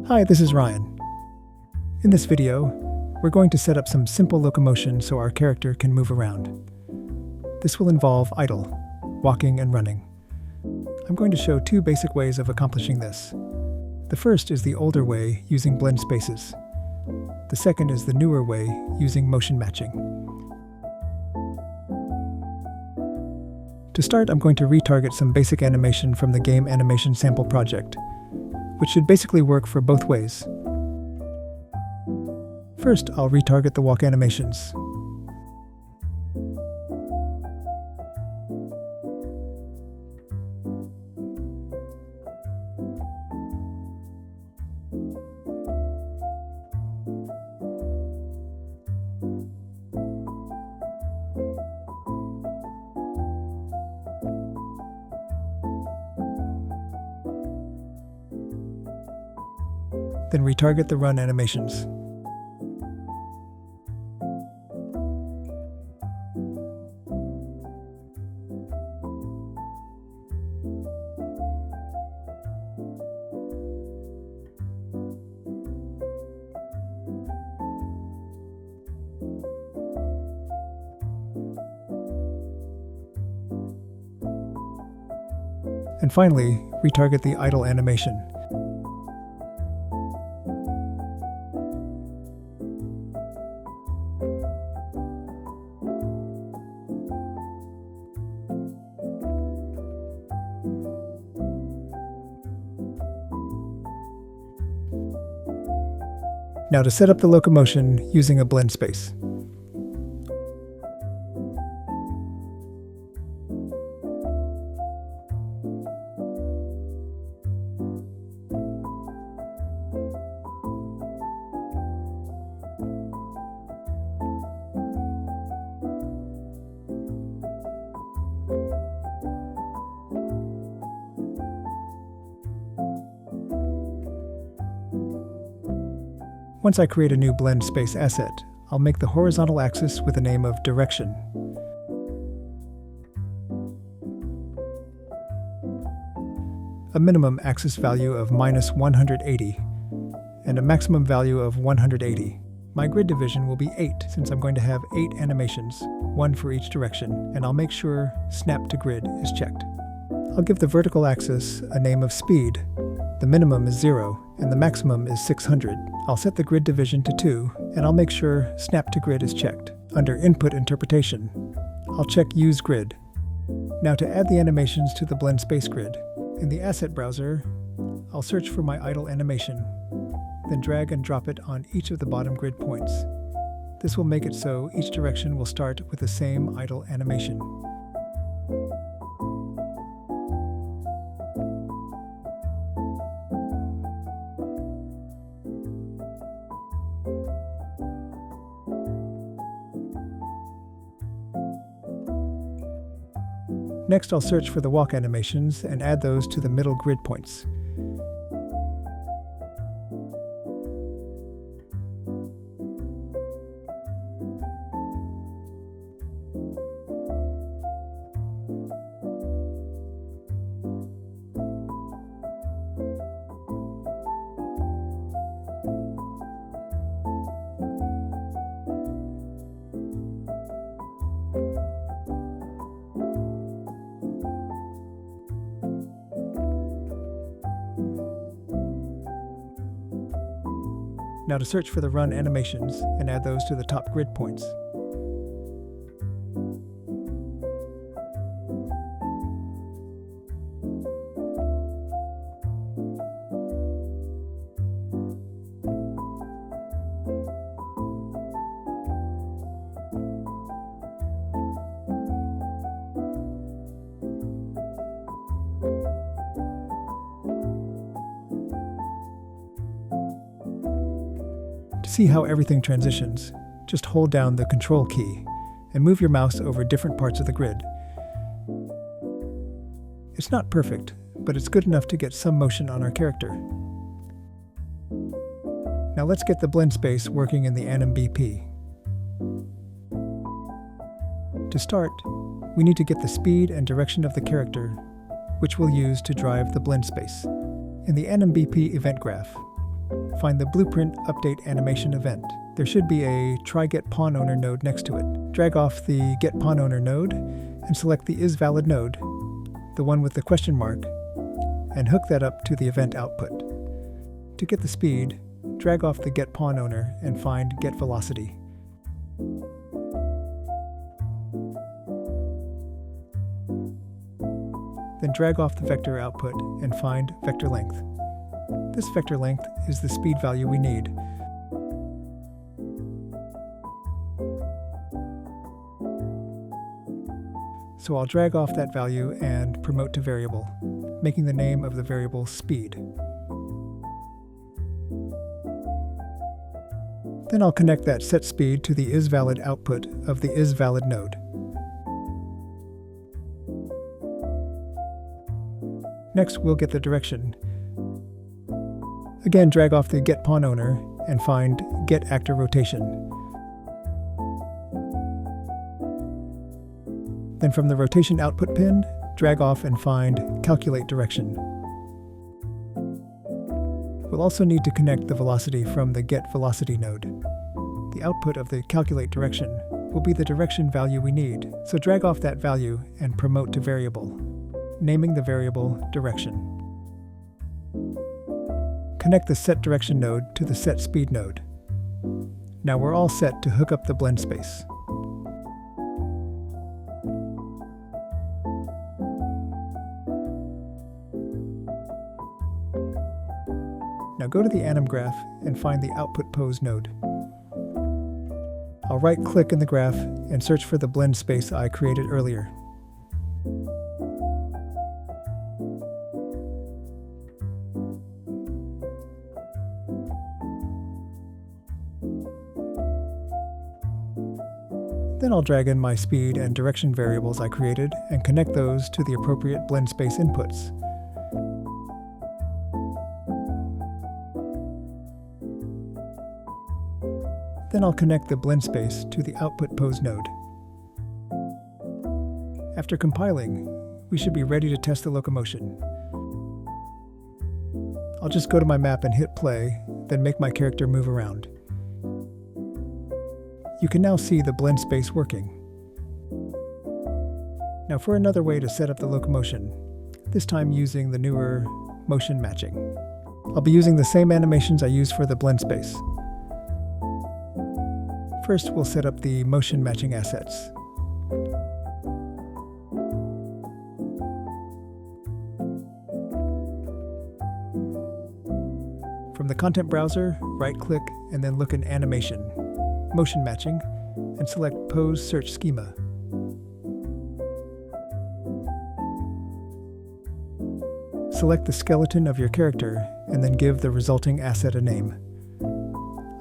Hi, this is Ryan. In this video, we're going to set up some simple locomotion so our character can move around. This will involve idle, walking and running. I'm going to show two basic ways of accomplishing this. The first is the older way using Blendspaces. The second is the newer way using motion matching. To start, I'm going to retarget some basic animation from the game animation sample project, which should basically work for both ways. First, I'll retarget the walk animations. Then retarget the run animations. And finally, retarget the idle animation. Now to set up the locomotion using a blend space. Once I create a new blend space asset, I'll make the horizontal axis with the name of direction. A minimum axis value of -180 and a maximum value of 180. My grid division will be 8 since I'm going to have 8 animations, 1 for each direction, and I'll make sure Snap to Grid is checked. I'll give the vertical axis a name of speed. The minimum is 0 and the maximum is 600. I'll set the grid division to 2 and I'll make sure Snap to Grid is checked. Under Input Interpretation, I'll check Use Grid. Now to add the animations to the blend space grid. In the Asset Browser, I'll search for my idle animation, then drag and drop it on each of the bottom grid points. This will make it so each direction will start with the same idle animation. Next, I'll search for the walk animations and add those to the middle grid points. Now to search for the run animations and add those to the top grid points. To see how everything transitions, just hold down the Control key and move your mouse over different parts of the grid. It's not perfect, but it's good enough to get some motion on our character. Now let's get the blend space working in the AnimBP. To start, we need to get the speed and direction of the character, which we'll use to drive the blend space. In the AnimBP event graph, find the Blueprint Update Animation event. There should be a Try Get Pawn Owner node next to it. Drag off the Get Pawn Owner node and select the IsValid node, the one with the question mark, and hook that up to the event output. To get the speed, drag off the Get Pawn Owner and find Get Velocity. Then drag off the vector output and find vector length. This vector length is the speed value we need. So I'll drag off that value and promote to variable, making the name of the variable speed. Then I'll connect that set speed to the IsValid output of the IsValid node. Next, we'll get the direction. Again, drag off the Get Pawn Owner and find Get Actor Rotation. Then from the rotation output pin, drag off and find Calculate Direction. We'll also need to connect the velocity from the Get Velocity node. The output of the Calculate Direction will be the direction value we need, so drag off that value and promote to variable, naming the variable Direction. Connect the Set Direction node to the Set Speed node. Now we're all set to hook up the blend space. Now go to the AnimGraph and find the Output Pose node. I'll right-click in the graph and search for the blend space I created earlier. Then I'll drag in my speed and direction variables I created and connect those to the appropriate blend space inputs. Then I'll connect the blend space to the Output Pose node. After compiling, we should be ready to test the locomotion. I'll just go to my map and hit play, then make my character move around. You can now see the blend space working. Now for another way to set up the locomotion, this time using the newer motion matching. I'll be using the same animations I used for the blend space. First, we'll set up the motion matching assets. From the content browser, right-click and then look in Animation, Motion Matching, and select Pose Search Schema. Select the skeleton of your character and then give the resulting asset a name.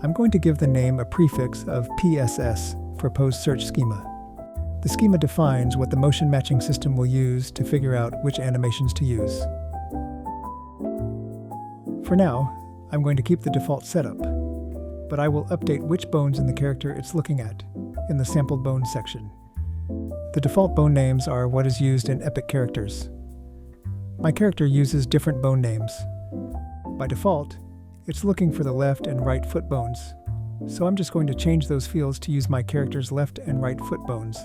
I'm going to give the name a prefix of PSS for Pose Search Schema. The schema defines what the motion matching system will use to figure out which animations to use. For now, I'm going to keep the default setup, but I will update which bones in the character it's looking at in the Sampled Bones section. The default bone names are what is used in Epic characters. My character uses different bone names. By default, it's looking for the left and right foot bones, so I'm just going to change those fields to use my character's left and right foot bones.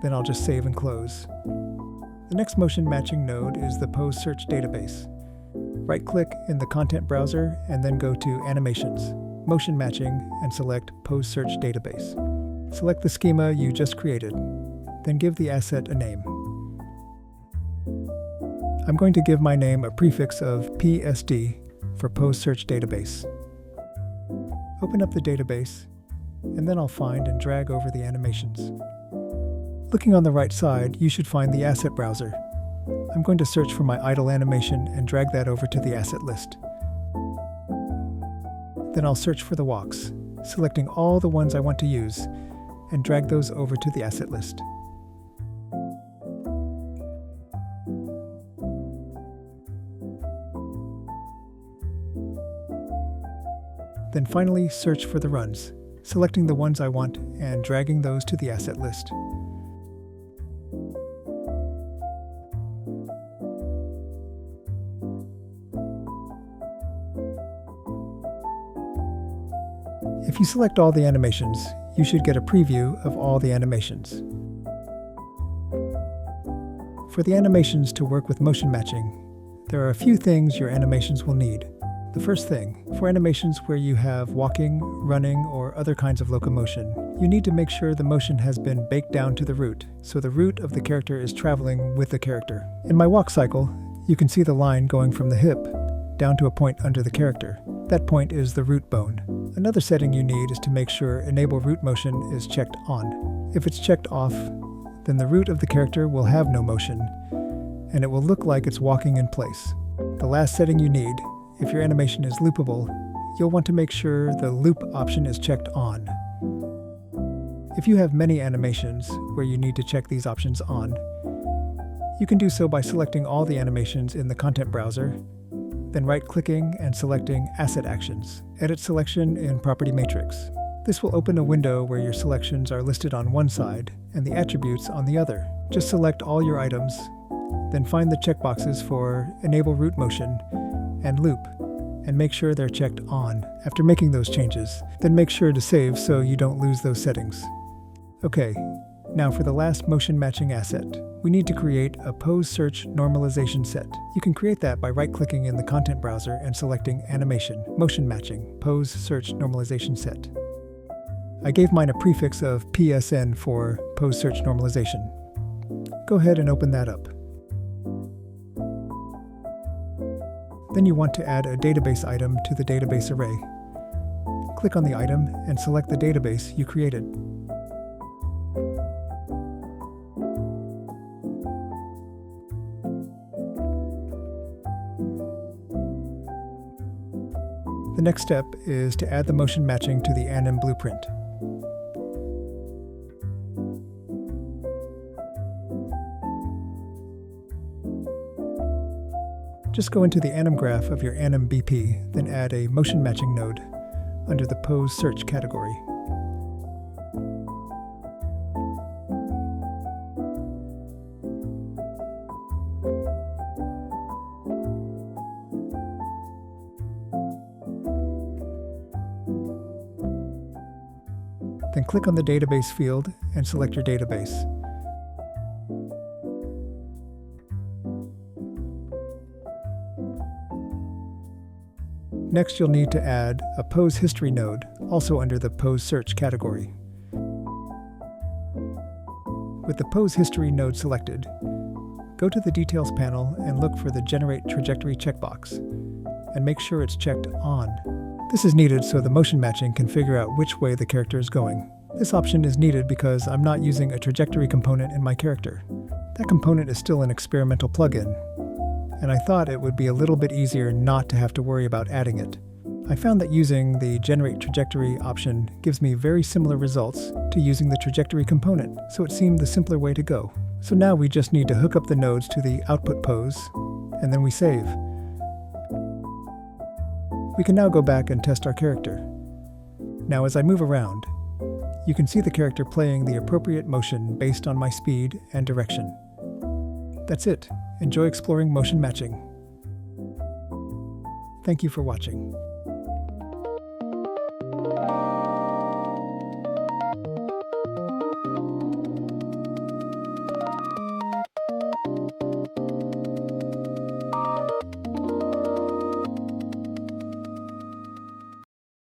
Then I'll just save and close. The next motion matching node is the Pose Search database. Right-click in the content browser and then go to Animations, Motion Matching, and select Pose Search Database. Select the schema you just created, then give the asset a name. I'm going to give my name a prefix of PSD for Pose Search Database. Open up the database, and then I'll find and drag over the animations. Looking on the right side, you should find the asset browser. I'm going to search for my idle animation and drag that over to the asset list. Then I'll search for the walks, selecting all the ones I want to use, and drag those over to the asset list. Then finally search for the runs, selecting the ones I want and dragging those to the asset list. If you select all the animations, you should get a preview of all the animations. For the animations to work with motion matching, there are a few things your animations will need. The first thing, for animations where you have walking, running, or other kinds of locomotion, you need to make sure the motion has been baked down to the root, so the root of the character is traveling with the character. In my walk cycle, you can see the line going from the hip down to a point under the character. That point is the root bone. Another setting you need is to make sure Enable Root Motion is checked on. If it's checked off, then the root of the character will have no motion, and it will look like it's walking in place. The last setting you need, if your animation is loopable, you'll want to make sure the loop option is checked on. If you have many animations where you need to check these options on, you can do so by selecting all the animations in the content browser, then right-clicking and selecting Asset Actions. Edit Selection in Property Matrix. This will open a window where your selections are listed on one side and the attributes on the other. Just select all your items, then find the checkboxes for Enable Root Motion and Loop, and make sure they're checked on. After making those changes, then make sure to save so you don't lose those settings. Okay, now for the last motion matching asset. We need to create a pose search normalization set. You can create that by right-clicking in the content browser and selecting Animation, Motion Matching, Pose Search Normalization Set. I gave mine a prefix of PSN for Pose Search Normalization. Go ahead and open that up. Then you want to add a database item to the database array. Click on the item and select the database you created. The next step is to add the motion matching to the Anim blueprint. Just go into the AnimGraph of your AnimBP, then add a motion matching node under the Pose Search category. Then click on the database field and select your database. Next, you'll need to add a Pose History node, also under the Pose Search category. With the Pose History node selected, go to the Details panel and look for the Generate Trajectory checkbox, and make sure it's checked on. This is needed so the motion matching can figure out which way the character is going. This option is needed because I'm not using a trajectory component in my character. That component is still an experimental plugin, and I thought it would be a little bit easier not to have to worry about adding it. I found that using the Generate Trajectory option gives me very similar results to using the trajectory component, so it seemed the simpler way to go. So now we just need to hook up the nodes to the output pose, and then we save. We can now go back and test our character. Now as I move around, you can see the character playing the appropriate motion based on my speed and direction. That's it. Enjoy exploring motion matching. Thank you for watching.